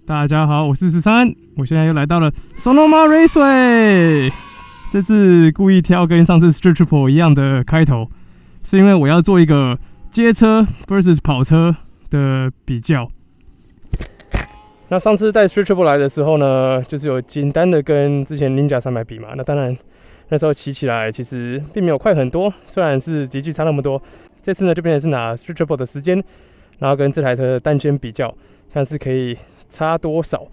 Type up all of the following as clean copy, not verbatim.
大家好，我是13，我现在又来到了 Sonoma Raceway。这次故意挑跟上次 Street Triple 一样的开头，是因为我要做一个街车 vs 跑车的比较。那上次带 Street Triple 来的时候呢，就是有简单的跟之前 Ninja 300比嘛。那当然那时候骑起来其实并没有快很多，虽然是集距差那么多。这次呢就变成是拿 Street Triple 的时间，然后跟这台车的单圈比较，看是可以差多少。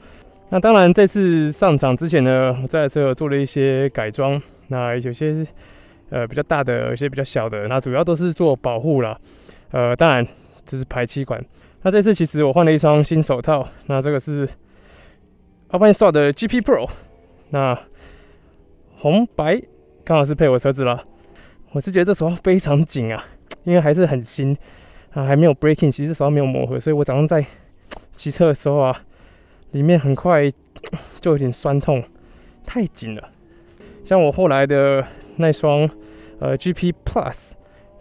那当然这次上场之前呢，我这台车有做了一些改装，那有些比较大的，有些比较小的，那主要都是做保护啦。当然这是排气管。那这次其实我换了一双新手套，那这个是 Alpine Star 的 GP Pro， 那红白刚好是配我车子啦。我是觉得这手套非常紧啊，因为还是很新啊，还没有 breaking， 其实手套没有磨合，所以我早上在骑车的时候啊，里面很快就有点酸痛，太紧了。像我后来的那双GP Plus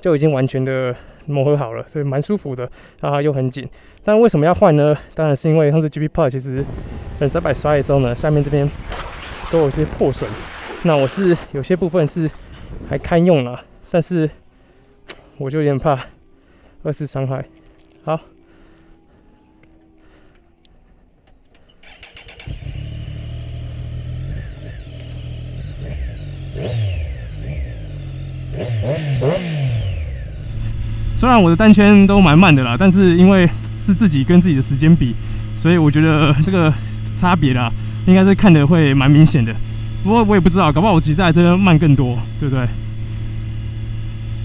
就已经完全的磨合好了，所以蛮舒服的啊，又很紧。但为什么要换呢？当然是因为上次 GP Plus 其实本300摔的时候呢，下面这边都有一些破损。那我是有些部分是还堪用啦，但是我就有点怕二次伤害。好。虽然我的单圈都蛮慢的啦，但是因为是自己跟自己的时间比，所以我觉得这个差别啦，应该是看得会蛮明显的。不过我也不知道，搞不好我骑这台车慢更多，对不对？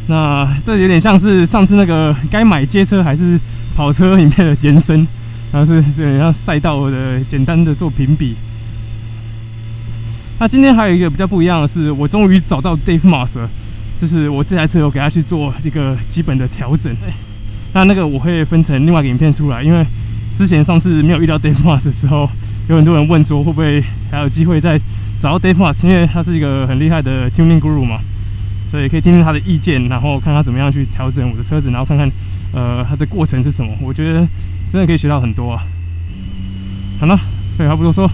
那这有点像是上次那个该买街车还是跑车影片的延伸，然后是有点像赛道的简单的做评比。那今天还有一个比较不一样的是，我终于找到 Dave Moss 了，就是我这台车有给他去做一个基本的调整。那个我会分成另外一个影片出来，因为之前上次没有遇到 Dave Moss 的时候，有很多人问说会不会还有机会再找到 Dave Moss， 因为他是一个很厉害的 tuning guru 嘛，所以可以听听他的意见，然后看他怎么样去调整我的车子，然后看看他的过程是什么。我觉得真的可以学到很多啊。好了，废话不多说。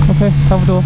OK， 差不多。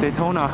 Daytona。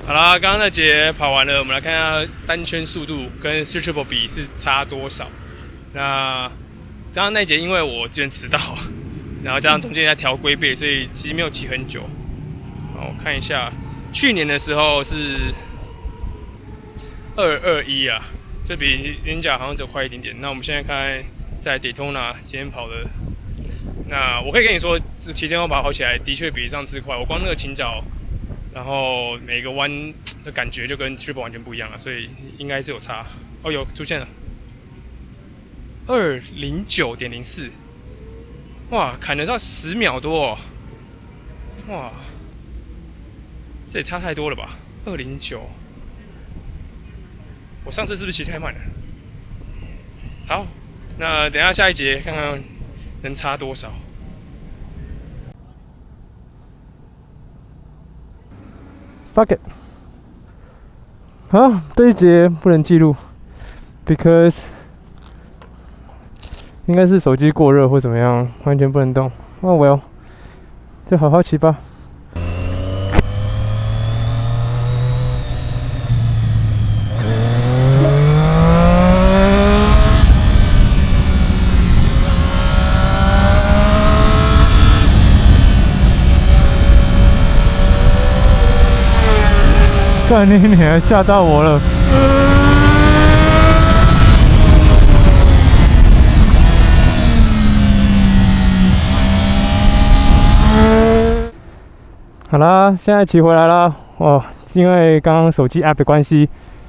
好啦，刚刚那节跑完了，我们来看一下单圈速度跟 Street Triple 比是差多少。那刚刚那节因为我之前迟到，然后加上中间在调龟背，所以其实没有骑很久。好，我看一下，去年的时候是221啊，这比Ninja好像只有快一点点。那我们现在看在 Daytona 今天跑的，那我可以跟你说，骑天后跑起来的确比上次快。我光那个倾角。然后每个弯的感觉就跟 Triple 完全不一样了，所以应该是有差。哦，有出现了，209.04，哇，砍得到10秒多哦，哇，这也差太多了吧？209，我上次是不是骑太慢了？好，那等一下下一节看看能差多少。Fuck it！ 好，这一节不能记录 ，because 应该是手机过热或怎么样，完全不能动。Oh well， 就好好骑吧。干你还吓到我了！好啦，现在骑回来啦。哦，因为刚刚手机 app 的关系，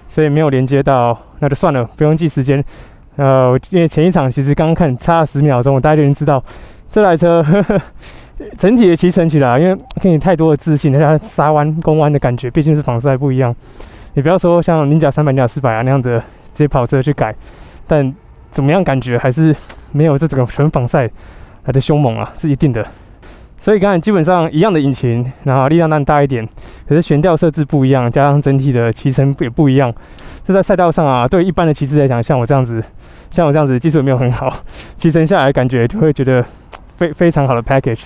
所以没有连接到，那就算了，不用记时间。因为前一场其实刚刚看差了10秒钟，我大概就已经知道这台车整体的骑乘起来，因为给你太多的自信，它刹弯、攻弯的感觉，毕竟是仿赛不一样。你不要说像Ninja 300、Ninja 400啊那样的这些跑车去改，但怎么样感觉还是没有这整个纯仿赛来的凶猛啊，是一定的。所以刚才基本上一样的引擎，然后力量当然大一点，可是悬吊设置不一样，加上整体的骑乘也不一样。这在赛道上啊，对于一般的骑士来讲，像我这样子技术也没有很好，骑乘下来感觉就会觉得非常好的 package。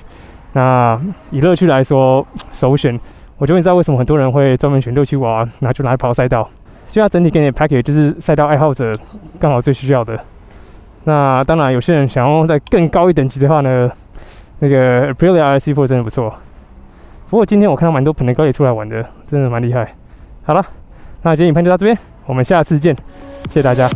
那以乐趣来说，首选，我就会知道为什么很多人会专门选675娃拿来跑赛道。所以它整体给你的 package 就是赛道爱好者刚好最需要的。那当然，有些人想要再更高一等级的话呢，那个 Aprilia RC4 真的不错。不过今天我看到蛮多Panigale也出来玩的，真的蛮厉害。好了，那今天影片就到这边，我们下次见，谢谢大家。